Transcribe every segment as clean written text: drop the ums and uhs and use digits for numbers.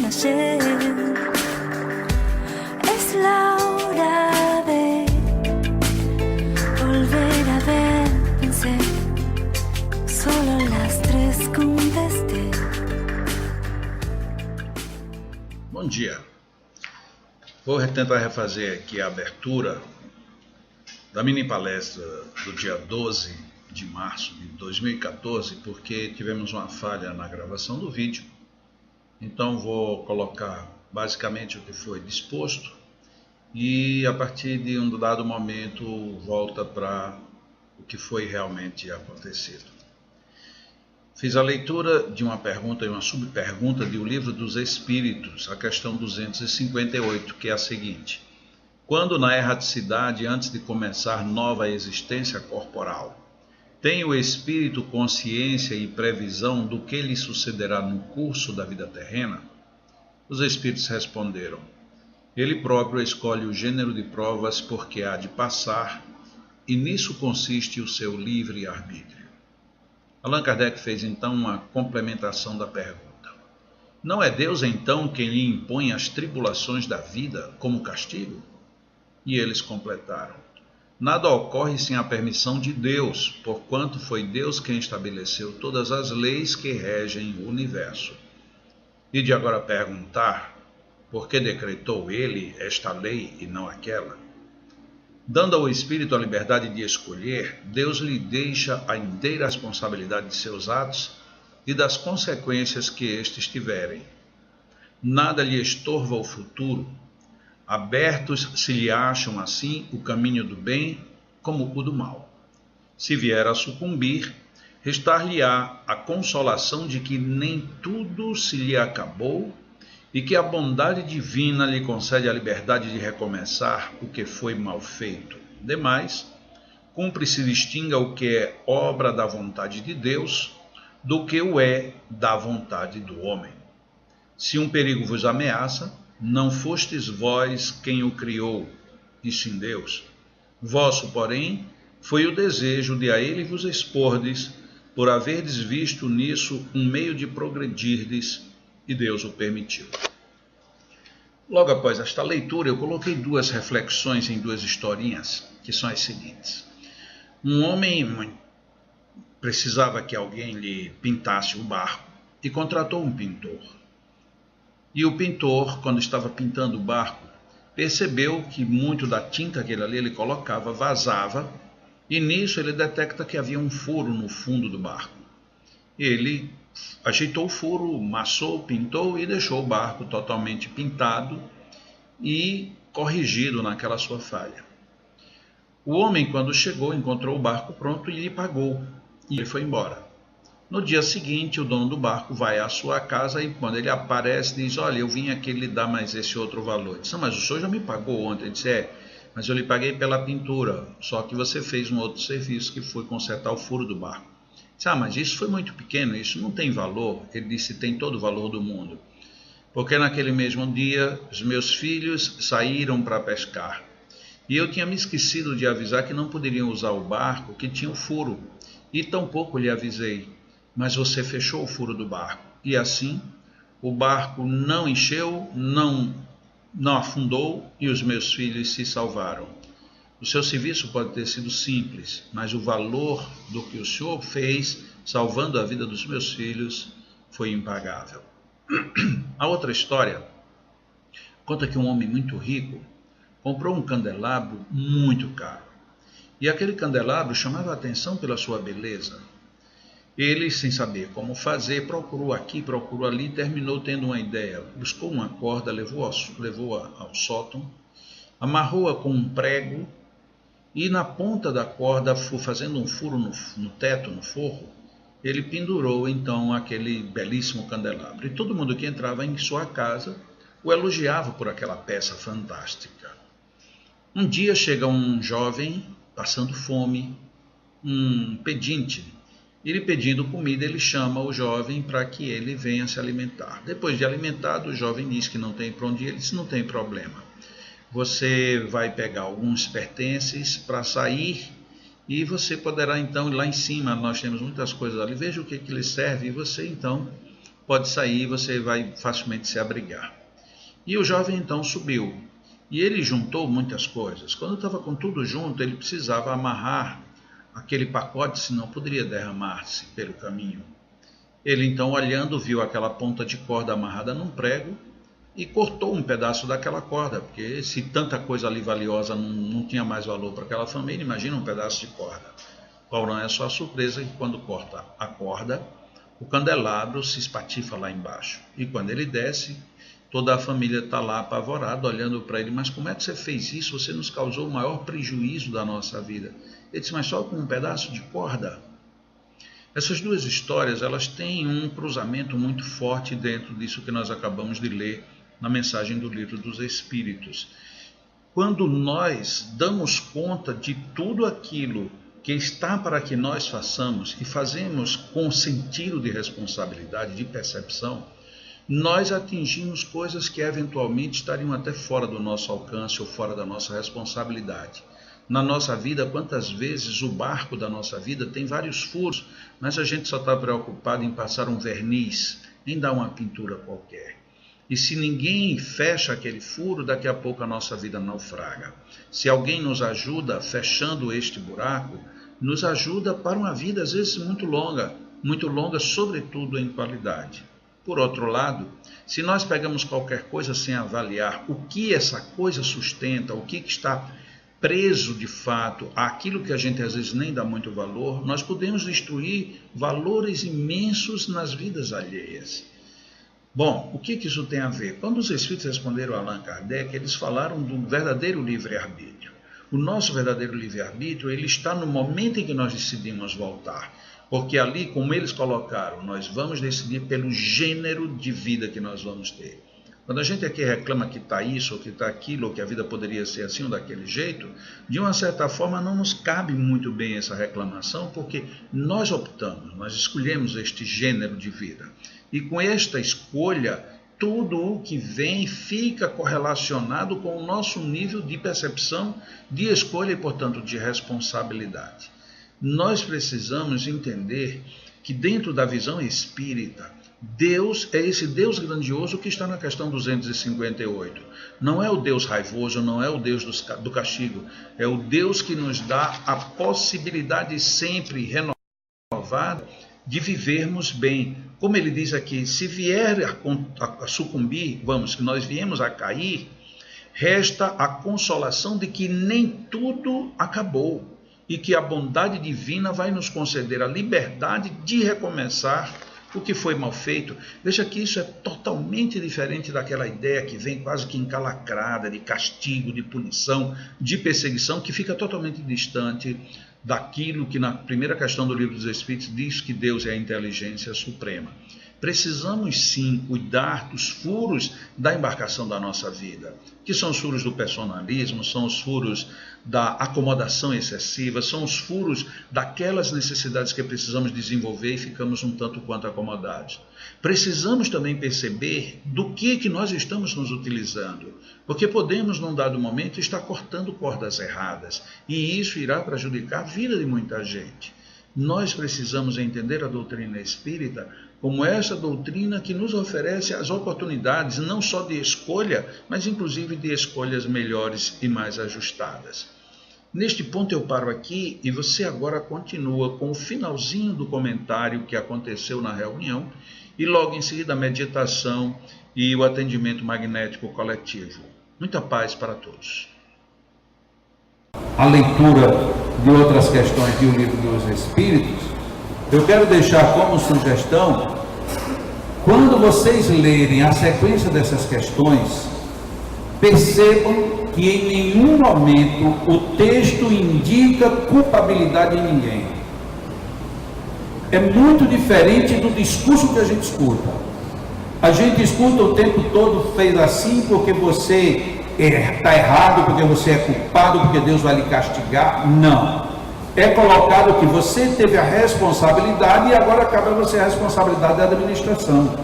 ayer. Es la hora de volver a ver, pensé. Solo las 3 contesté. Bom dia. Vou tentar refazer aqui a abertura da mini palestra do dia 12 de março de 2014, porque tivemos uma falha na gravação do vídeo. Então vou colocar basicamente o que foi disposto e a partir de um dado momento volta para o que foi realmente acontecido. Fiz a leitura de uma pergunta e uma subpergunta de O Livro dos Espíritos, a questão 258, que é a seguinte: quando na erraticidade, antes de começar nova existência corporal, tem o espírito consciência e previsão do que lhe sucederá no curso da vida terrena? Os espíritos responderam: ele próprio escolhe o gênero de provas porque há de passar, e nisso consiste o seu livre arbítrio. Allan Kardec fez então uma complementação da pergunta. Não é Deus então quem lhe impõe as tribulações da vida como castigo? E eles completaram: nada ocorre sem a permissão de Deus, porquanto foi Deus quem estabeleceu todas as leis que regem o universo. E de agora perguntar, por que decretou ele esta lei e não aquela? Dando ao espírito a liberdade de escolher, Deus lhe deixa a inteira responsabilidade de seus atos e das consequências que estes tiverem. Nada lhe estorva o futuro. Abertos se lhe acham assim o caminho do bem como o do mal. Se vier a sucumbir, restar-lhe-á a consolação de que nem tudo se lhe acabou e que a bondade divina lhe concede a liberdade de recomeçar o que foi mal feito. Demais, cumpre se distinga o que é obra da vontade de Deus do que o é da vontade do homem. Se um perigo vos ameaça, não fostes vós quem o criou, e sim Deus. Vosso, porém, foi o desejo de a ele vos expordes, por haverdes visto nisso um meio de progredirdes, e Deus o permitiu. Logo após esta leitura, eu coloquei 2 reflexões em 2 historinhas, que são as seguintes. Um homem precisava que alguém lhe pintasse o barco e contratou um pintor. E o pintor, quando estava pintando o barco, percebeu que muito da tinta que ele colocava vazava, e nisso ele detecta que havia um furo no fundo do barco. Ele ajeitou o furo, massou, pintou e deixou o barco totalmente pintado e corrigido naquela sua falha. O homem, quando chegou, encontrou o barco pronto e lhe pagou, e ele foi embora. No dia seguinte, o dono do barco vai à sua casa e quando ele aparece, diz: olha, eu vim aqui lhe dar mais esse outro valor. Ele diz: mas o senhor já me pagou ontem. Ele disse: mas eu lhe paguei pela pintura, só que você fez um outro serviço que foi consertar o furo do barco. Ele disse: mas isso foi muito pequeno, isso não tem valor. Ele disse: tem todo o valor do mundo. Porque naquele mesmo dia, os meus filhos saíram para pescar. E eu tinha me esquecido de avisar que não poderiam usar o barco que tinha um furo. E tampouco lhe avisei. Mas você fechou o furo do barco, e assim o barco não encheu, não afundou, e os meus filhos se salvaram. O seu serviço pode ter sido simples, mas o valor do que o senhor fez, salvando a vida dos meus filhos, foi impagável. A outra história conta que um homem muito rico comprou um candelabro muito caro, e aquele candelabro chamava a atenção pela sua beleza. Ele, sem saber como fazer, procurou aqui, procurou ali, terminou tendo uma ideia. Buscou uma corda, levou-a ao sótão, amarrou-a com um prego e na ponta da corda, fazendo um furo no teto, no forro, ele pendurou então aquele belíssimo candelabro. E todo mundo que entrava em sua casa o elogiava por aquela peça fantástica. Um dia chega um jovem passando fome, um pedinte. Ele pedindo comida, ele chama o jovem para que ele venha se alimentar. Depois de alimentado, o jovem diz que não tem para onde ir. Ele diz: não tem problema. Você vai pegar alguns pertences para sair e você poderá então ir lá em cima. Nós temos muitas coisas ali. Veja o que lhe serve e você então pode sair e você vai facilmente se abrigar. E o jovem então subiu, e ele juntou muitas coisas. Quando estava com tudo junto, ele precisava amarrar aquele pacote, senão poderia derramar-se pelo caminho. Ele então, olhando, viu aquela ponta de corda amarrada num prego e cortou um pedaço daquela corda, porque se tanta coisa ali valiosa não tinha mais valor para aquela família, imagina um pedaço de corda. Qual não é só a surpresa que quando corta a corda, o candelabro se espatifa lá embaixo. E quando ele desce, toda a família está lá apavorada, olhando para ele. Mas como é que você fez isso? Você nos causou o maior prejuízo da nossa vida. Ele disse, mas só com um pedaço de corda? Essas duas histórias, elas têm um cruzamento muito forte dentro disso que nós acabamos de ler na mensagem do Livro dos Espíritos. Quando nós damos conta de tudo aquilo que está para que nós façamos e fazemos com sentido de responsabilidade, de percepção, nós atingimos coisas que eventualmente estariam até fora do nosso alcance ou fora da nossa responsabilidade. Na nossa vida, quantas vezes o barco da nossa vida tem vários furos, mas a gente só está preocupado em passar um verniz, em dar uma pintura qualquer. E se ninguém fecha aquele furo, daqui a pouco a nossa vida naufraga. Se alguém nos ajuda fechando este buraco, nos ajuda para uma vida às vezes muito longa sobretudo em qualidade. Por outro lado, se nós pegamos qualquer coisa sem avaliar o que essa coisa sustenta, o que está preso de fato àquilo que a gente às vezes nem dá muito valor, nós podemos destruir valores imensos nas vidas alheias. Bom, o que isso tem a ver? Quando os Espíritos responderam a Allan Kardec, eles falaram do verdadeiro livre-arbítrio. O nosso verdadeiro livre-arbítrio, ele está no momento em que nós decidimos voltar. Porque ali, como eles colocaram, nós vamos decidir pelo gênero de vida que nós vamos ter. Quando a gente aqui reclama que está isso, ou que está aquilo, ou que a vida poderia ser assim ou daquele jeito, de uma certa forma não nos cabe muito bem essa reclamação, porque nós optamos, nós escolhemos este gênero de vida. E com esta escolha, tudo o que vem fica correlacionado com o nosso nível de percepção, de escolha e, portanto, de responsabilidade. Nós precisamos entender que dentro da visão espírita, Deus é esse Deus grandioso que está na questão 258. Não é o Deus raivoso, não é o Deus do castigo, é o Deus que nos dá a possibilidade sempre renovada de vivermos bem. Como ele diz aqui, se vier a sucumbir, que nós viemos a cair, resta a consolação de que nem tudo acabou e que a bondade divina vai nos conceder a liberdade de recomeçar o que foi mal feito. Veja que isso é totalmente diferente daquela ideia que vem quase que encalacrada de castigo, de punição, de perseguição, que fica totalmente distante daquilo que na primeira questão do Livro dos Espíritos diz que Deus é a inteligência suprema. Precisamos sim cuidar dos furos da embarcação da nossa vida, que são os furos do personalismo, são os furos da acomodação excessiva, são os furos daquelas necessidades que precisamos desenvolver e ficamos um tanto quanto acomodados. Precisamos também perceber do que nós estamos nos utilizando, porque podemos, num dado momento, estar cortando cordas erradas, e isso irá prejudicar a vida de muita gente. Nós precisamos entender a doutrina espírita como essa doutrina que nos oferece as oportunidades não só de escolha, mas inclusive de escolhas melhores e mais ajustadas. Neste ponto eu paro aqui e você agora continua com o finalzinho do comentário que aconteceu na reunião e logo em seguida a meditação e o atendimento magnético coletivo. Muita paz para todos. A leitura de outras questões do Livro dos Espíritos, eu quero deixar como sugestão, quando vocês lerem a sequência dessas questões, percebam que em nenhum momento o texto indica culpabilidade em ninguém. É muito diferente do discurso que a gente escuta. A gente escuta o tempo todo, fez assim porque você está errado, porque você é culpado, porque Deus vai lhe castigar. Não. É colocado que você teve a responsabilidade e agora cabe a você a responsabilidade da administração.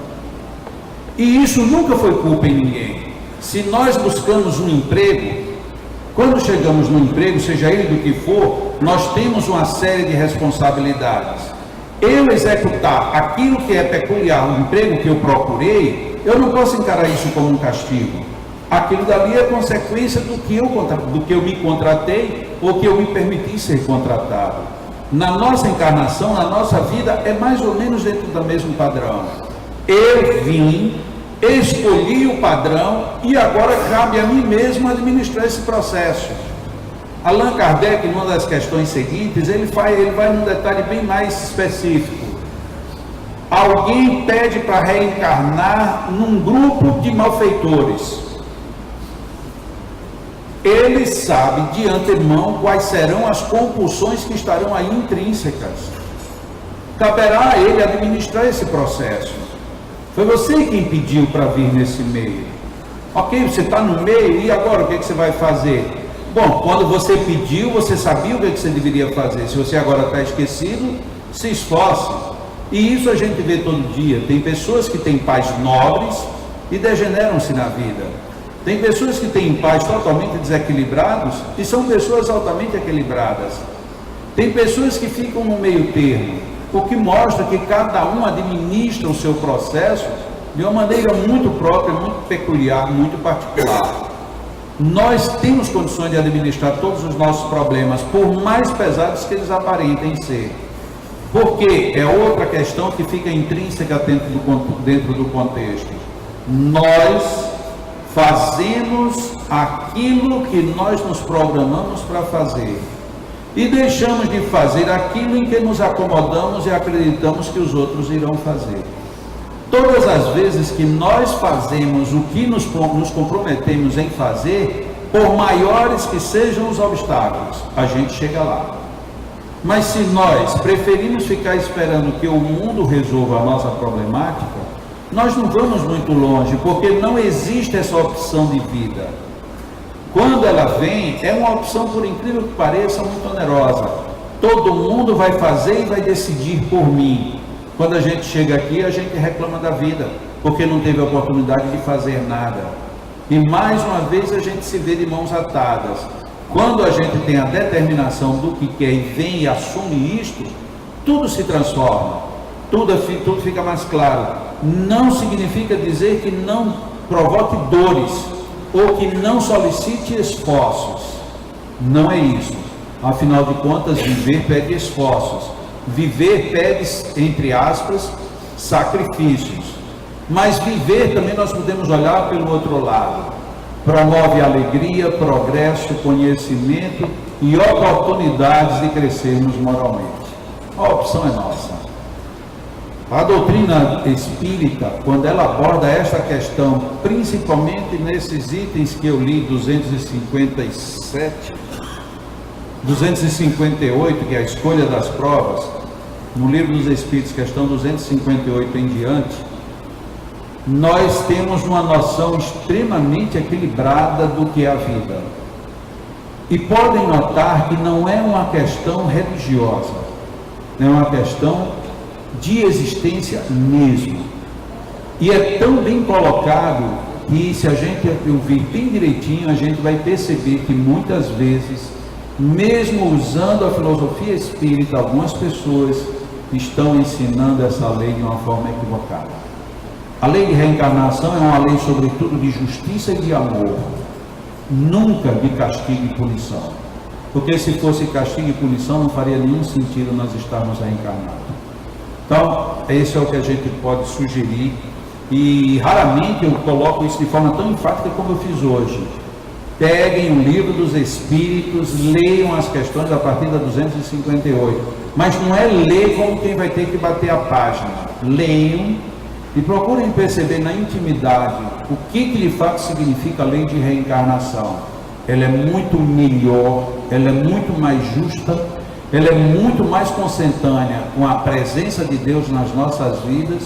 E isso nunca foi culpa em ninguém. Se nós buscamos um emprego, quando chegamos no emprego, seja ele do que for, nós temos uma série de responsabilidades. eu executar aquilo que é peculiar, o emprego que eu procurei, eu não posso encarar isso como um castigo. Aquilo dali é consequência do que eu me contratei ou que eu me permiti ser contratado. Na nossa encarnação, na nossa vida, é mais ou menos dentro do mesmo padrão. Eu vim, escolhi o padrão e agora cabe a mim mesmo administrar esse processo. Allan Kardec, numa das questões seguintes, ele vai num detalhe bem mais específico. Alguém pede para reencarnar num grupo de malfeitores. Ele sabe de antemão quais serão as compulsões que estarão aí intrínsecas. Caberá a ele administrar esse processo. Foi você quem pediu para vir nesse meio. Ok, você está no meio, e agora o que você vai fazer? Bom, quando você pediu, você sabia o que você deveria fazer. Se você agora está esquecido, se esforce. E isso a gente vê todo dia. Tem pessoas que têm pais nobres e degeneram-se na vida. Tem pessoas que têm pais totalmente desequilibrados e são pessoas altamente equilibradas. Tem pessoas que ficam no meio termo, o que mostra que cada um administra o seu processo de uma maneira muito própria, muito peculiar, muito particular. Nós temos condições de administrar todos os nossos problemas, por mais pesados que eles aparentem ser. Porque é outra questão que fica intrínseca dentro do contexto. Nós fazemos aquilo que nós nos programamos para fazer e deixamos de fazer aquilo em que nos acomodamos e acreditamos que os outros irão fazer. Todas as vezes que nós fazemos o que nos comprometemos em fazer, por maiores que sejam os obstáculos, a gente chega lá. Mas se nós preferimos ficar esperando que o mundo resolva a nossa problemática, nós não vamos muito longe, porque não existe essa opção de vida. Quando ela vem, é uma opção, por incrível que pareça, muito onerosa. Todo mundo vai fazer e vai decidir por mim. Quando a gente chega aqui, a gente reclama da vida, porque não teve a oportunidade de fazer nada. E mais uma vez a gente se vê de mãos atadas. Quando a gente tem a determinação do que quer e vem e assume isto, tudo se transforma, tudo fica mais claro. Não significa dizer que não provoque dores ou que não solicite esforços. Não é isso. Afinal de contas, viver pede esforços. Viver pede, entre aspas, sacrifícios. Mas viver também nós podemos olhar pelo outro lado. Promove alegria, progresso, conhecimento e oportunidades de crescermos moralmente. A opção é nossa. A doutrina espírita, quando ela aborda esta questão, principalmente nesses itens que eu li, 257, 258, que é a escolha das provas, no Livro dos Espíritos, questão 258 em diante, nós temos uma noção extremamente equilibrada do que é a vida. E podem notar que não é uma questão religiosa, é uma questão de existência mesmo. E é tão bem colocado que, se a gente ouvir bem direitinho, a gente vai perceber que muitas vezes, mesmo usando a filosofia espírita, algumas pessoas estão ensinando essa lei de uma forma equivocada. A lei de reencarnação é uma lei, sobretudo, de justiça e de amor, nunca de castigo e punição. Porque se fosse castigo e punição, não faria nenhum sentido nós estarmos reencarnados. Então, esse é o que a gente pode sugerir, e raramente eu coloco isso de forma tão enfática como eu fiz hoje. Peguem o Livro dos Espíritos, leiam as questões a partir da 258, mas não é ler como quem vai ter que bater a página. Leiam e procurem perceber na intimidade o que de fato significa a lei de reencarnação. Ela é muito melhor, ela é muito mais justa, ela é muito mais consentânea com a presença de Deus nas nossas vidas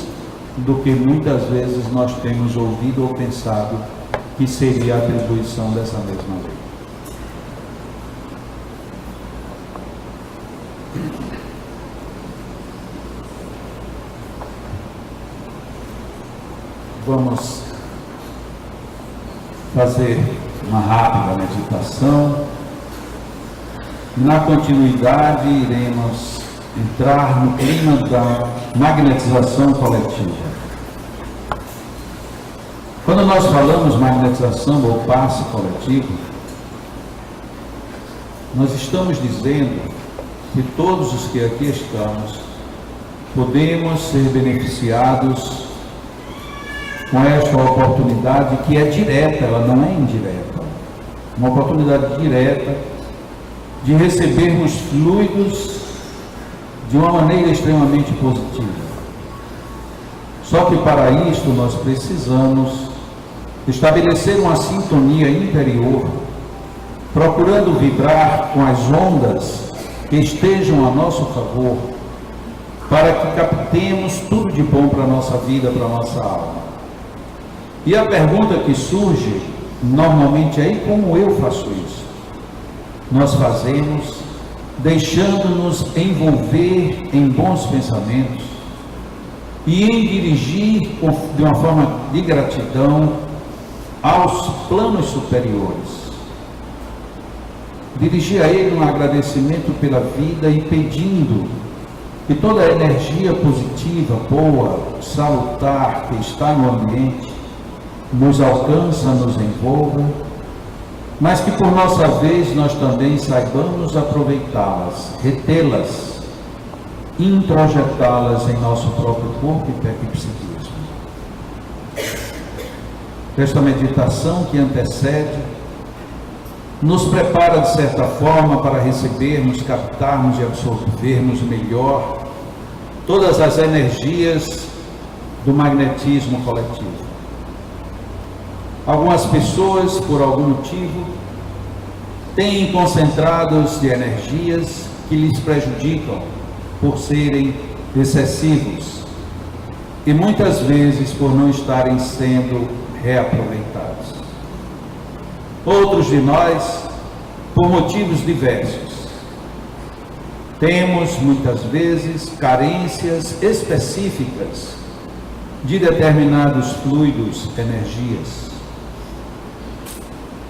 do que muitas vezes nós temos ouvido ou pensado que seria a atribuição dessa mesma lei. Vamos fazer uma rápida meditação. Na continuidade, iremos entrar no clima da magnetização coletiva. Quando nós falamos magnetização ou passe coletivo, nós estamos dizendo que todos os que aqui estamos podemos ser beneficiados com esta oportunidade que é direta, ela não é indireta. Uma oportunidade direta de recebermos fluidos de uma maneira extremamente positiva. Só que para isto nós precisamos estabelecer uma sintonia interior, procurando vibrar com as ondas que estejam a nosso favor, para que captemos tudo de bom para a nossa vida, para a nossa alma. E a pergunta que surge normalmente é: e como eu faço isso? Nós fazemos deixando-nos envolver em bons pensamentos e em dirigir de uma forma de gratidão aos planos superiores. Dirigir a Ele um agradecimento pela vida e pedindo que toda a energia positiva, boa, salutar que está no ambiente nos alcança, nos envolva, mas que por nossa vez nós também saibamos aproveitá-las, retê-las, introjetá-las em nosso próprio corpo e psiquismo. Esta meditação que antecede nos prepara de certa forma para recebermos, captarmos e absorvermos melhor todas as energias do magnetismo coletivo. Algumas pessoas, por algum motivo, têm concentrados de energias que lhes prejudicam por serem excessivos e muitas vezes por não estarem sendo reaproveitados. Outros de nós, por motivos diversos, temos muitas vezes carências específicas de determinados fluidos, energias.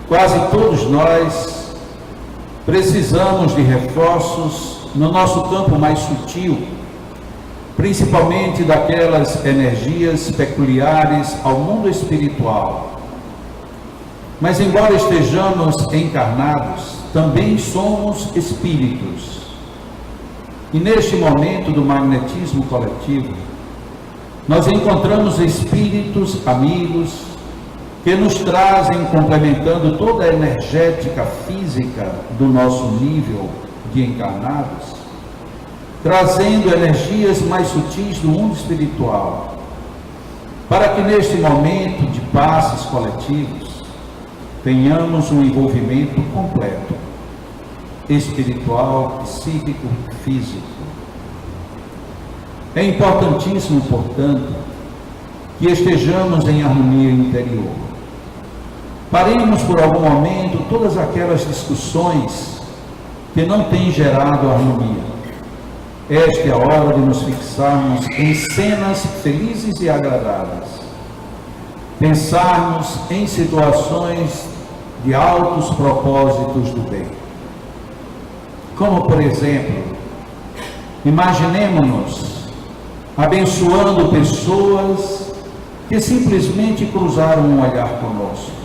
Quase todos nós precisamos de reforços no nosso campo mais sutil, principalmente daquelas energias peculiares ao mundo espiritual. Mas embora estejamos encarnados, também somos espíritos. E neste momento do magnetismo coletivo, nós encontramos espíritos amigos que nos trazem, complementando toda a energética física do nosso nível de encarnados, trazendo energias mais sutis do mundo espiritual, para que neste momento de passes coletivos tenhamos um envolvimento completo, espiritual, psíquico, físico. É importantíssimo, portanto, que estejamos em harmonia interior. Paremos por algum momento todas aquelas discussões que não têm gerado harmonia. Esta é a hora de nos fixarmos em cenas felizes e agradáveis. Pensarmos em situações de altos propósitos do bem. Como, por exemplo, imaginemo-nos abençoando pessoas que simplesmente cruzaram um olhar conosco.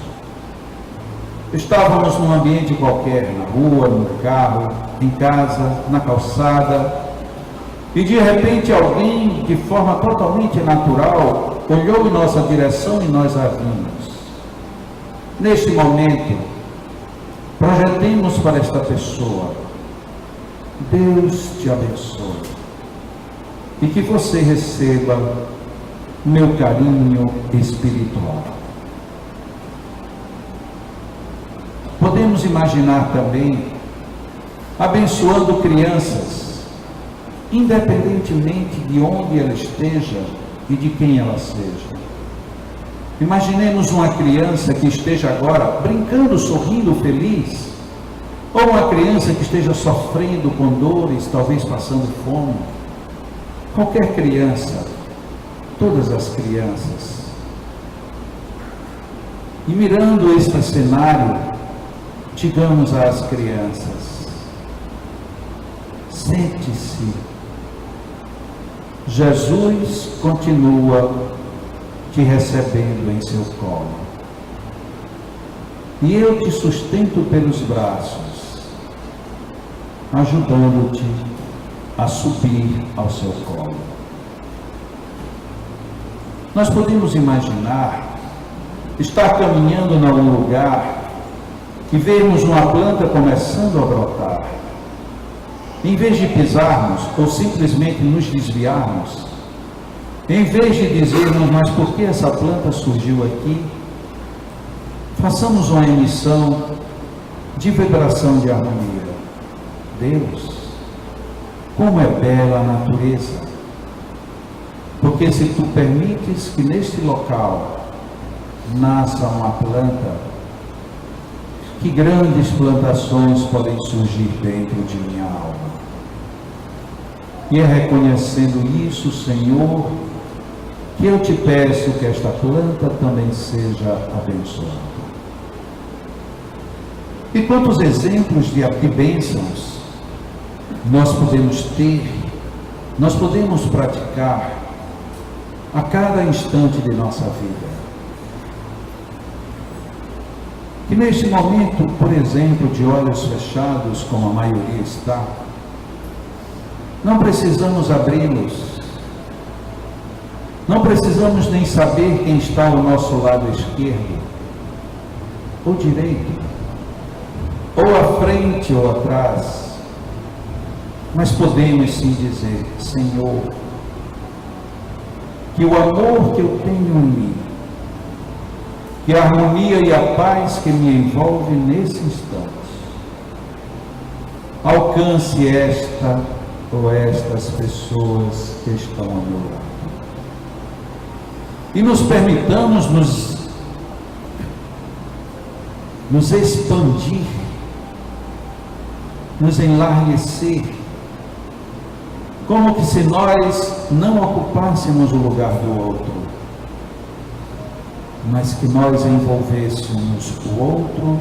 Estávamos num ambiente qualquer, na rua, no carro, em casa, na calçada, e de repente alguém, de forma totalmente natural, olhou em nossa direção e nós a vimos. Neste momento, projetemos para esta pessoa: Deus te abençoe e que você receba meu carinho espiritual. Podemos imaginar também abençoando crianças, independentemente de onde ela esteja e de quem ela seja. Imaginemos uma criança que esteja agora brincando, sorrindo, feliz, ou uma criança que esteja sofrendo com dores, talvez passando fome. Qualquer criança, todas as crianças. E mirando este cenário, digamos às crianças: sente-se Jesus continua te recebendo em seu colo. E eu te sustento pelos braços, ajudando-te a subir ao seu colo. Nós podemos imaginar estar caminhando em algum lugar e vermos uma planta começando a brotar. Em vez de pisarmos ou simplesmente nos desviarmos, em vez de dizermos, mas por que essa planta surgiu aqui? Façamos uma emissão de vibração de harmonia. Deus, como é bela a natureza, porque se tu permites que neste local nasça uma planta, que grandes plantações podem surgir dentro de minha alma. E é reconhecendo isso, Senhor, que eu te peço que esta planta também seja abençoada. E quantos exemplos de bênçãos nós podemos ter, nós podemos praticar a cada instante de nossa vida. Que neste momento, por exemplo, de olhos fechados, como a maioria está, não precisamos abri-los, não precisamos nem saber quem está ao nosso lado esquerdo, ou direito, ou à frente ou atrás, mas podemos sim dizer, Senhor, que o amor que eu tenho em mim, que a harmonia e a paz que me envolve nesse instante, alcance esta ou estas pessoas que estão ao meu lado. E nos permitamos nos expandir, nos enlarguecer, como que se nós não ocupássemos o lugar do outro, mas que nós envolvêssemos o outro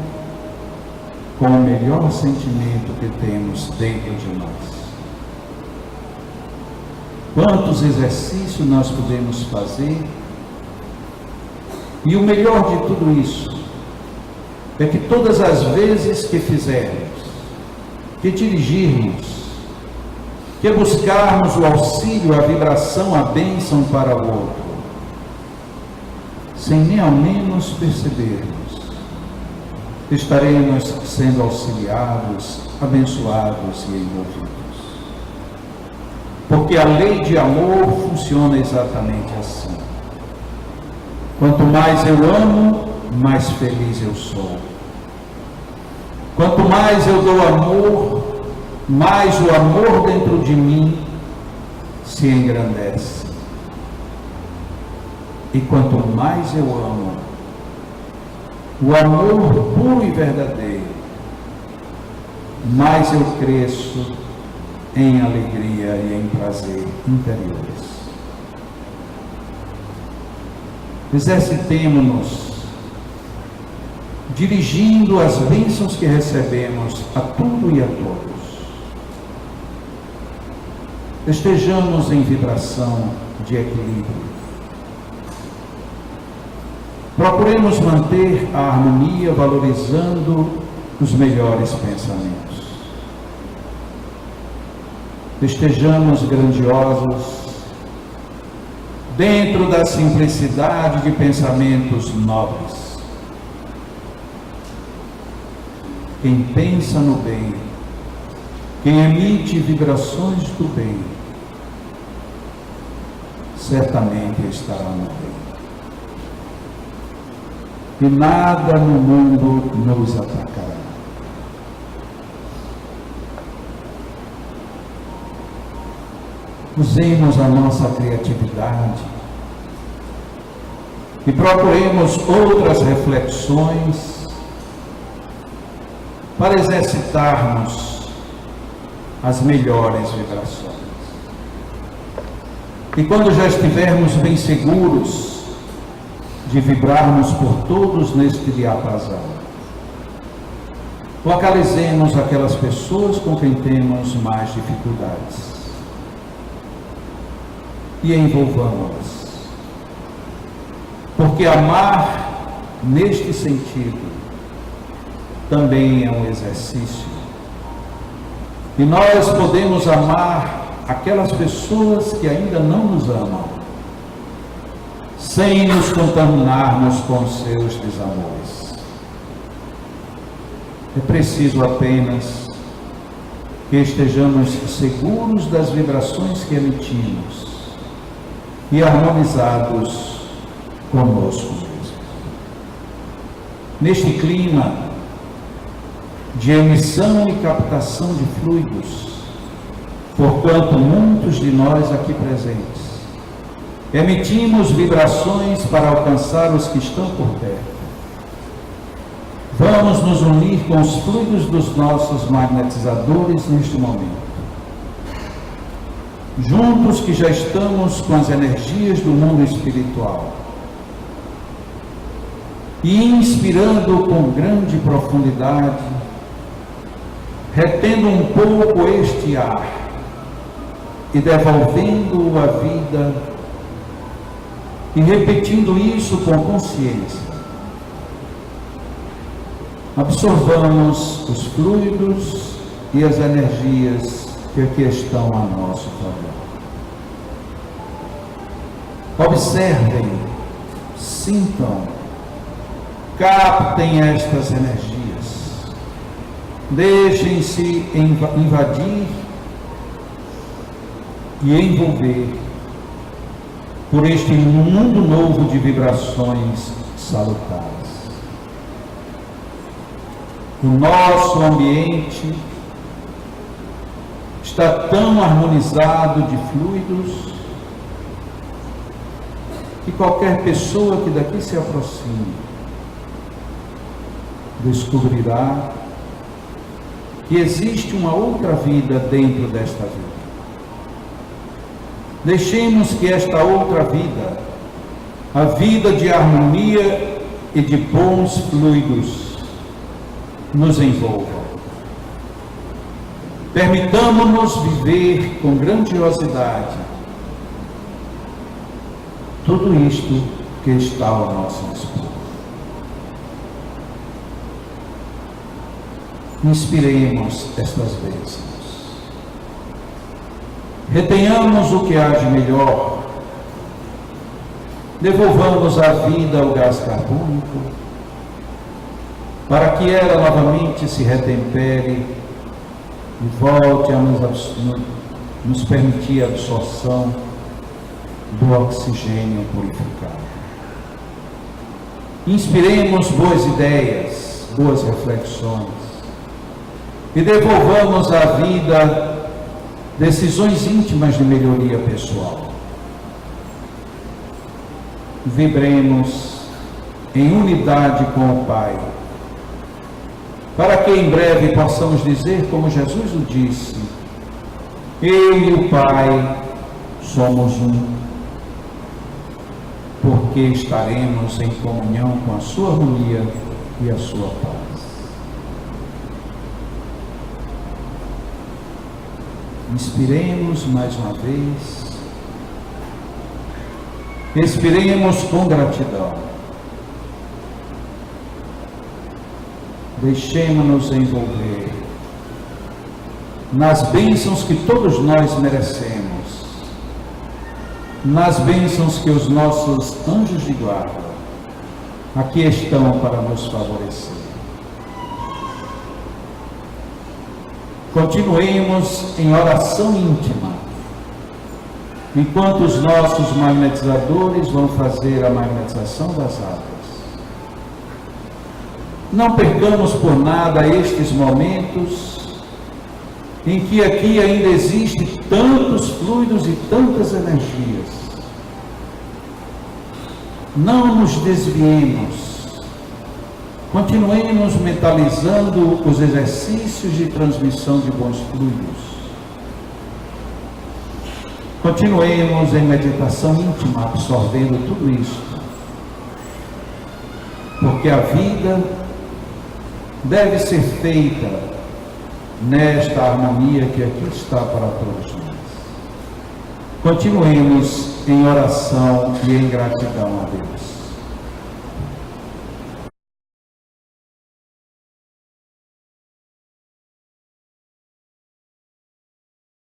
com o melhor sentimento que temos dentro de nós. Quantos exercícios nós podemos fazer? E o melhor de tudo isso é que todas as vezes que fizermos, que dirigirmos, que buscarmos o auxílio, a vibração, a bênção para o outro, sem nem ao menos percebermos, estaremos sendo auxiliados, abençoados e envolvidos. Porque a lei de amor funciona exatamente assim. Quanto mais eu amo, mais feliz eu sou. Quanto mais eu dou amor, mais o amor dentro de mim se engrandece. E quanto mais eu amo, o amor puro e verdadeiro, mais eu cresço em alegria e em prazer interiores. Exercitemo-nos dirigindo as bênçãos que recebemos a tudo e a todos. Estejamos em vibração de equilíbrio. Procuremos manter a harmonia, valorizando os melhores pensamentos. Estejamos grandiosos dentro da simplicidade de pensamentos nobres. Quem pensa no bem, quem emite vibrações do bem, certamente estará no bem. E nada no mundo nos atacará. Usemos a nossa criatividade e procuremos outras reflexões para exercitarmos as melhores vibrações. E quando já estivermos bem seguros de vibrarmos por todos neste diapasão, localizemos aquelas pessoas com quem temos mais dificuldades. e envolvamos-las. Porque amar, neste sentido, também é um exercício. E nós podemos amar aquelas pessoas que ainda não nos amam, sem nos contaminarmos com seus desamores. É preciso apenas que estejamos seguros das vibrações que emitimos e harmonizados conosco mesmo. Neste clima de emissão e captação de fluidos, porquanto muitos de nós aqui presentes emitimos vibrações para alcançar os que estão por perto, vamos nos unir com os fluidos dos nossos magnetizadores neste momento. Juntos que já estamos com as energias do mundo espiritual e inspirando com grande profundidade, retendo um pouco este ar e devolvendo-o à vida e repetindo isso com consciência. Absorvamos os fluidos e as energias que aqui estão a nosso favor. Observem, sintam, captem estas energias, deixem-se invadir e envolver por este mundo novo de vibrações salutares. O nosso ambiente está tão harmonizado de fluidos que qualquer pessoa que daqui se aproxime descobrirá que existe uma outra vida dentro desta vida. Deixemos que esta outra vida, a vida de harmonia e de bons fluidos, nos envolva. Permitamos-nos viver com grandiosidade tudo isto que está ao nosso dispor. Inspiremos estas bênçãos. Retenhamos o que há de melhor. Devolvamos à vida o gás carbônico, para que ela novamente se retempere e volte a nos permitir a absorção do oxigênio purificado. Inspiremos boas ideias, boas reflexões e devolvamos à vida decisões íntimas de melhoria pessoal. Vibremos em unidade com o Pai, para que em breve possamos dizer, como Jesus o disse: eu e o Pai somos um, porque estaremos em comunhão com a sua harmonia e a sua paz. Inspiremos mais uma vez, expiremos com gratidão. Deixemos-nos envolver nas bênçãos que todos nós merecemos, nas bênçãos que os nossos anjos de guarda aqui estão para nos favorecer. Continuemos em oração íntima, enquanto os nossos magnetizadores vão fazer a magnetização das águas. Não percamos por nada estes momentos em que aqui ainda existem tantos fluidos e tantas energias. Não nos desviemos. Continuemos mentalizando os exercícios de transmissão de bons fluidos. Continuemos em meditação íntima, absorvendo tudo isso. Porque a vida deve ser feita nesta harmonia que aqui está para todos nós. Continuemos em oração e em gratidão a Deus.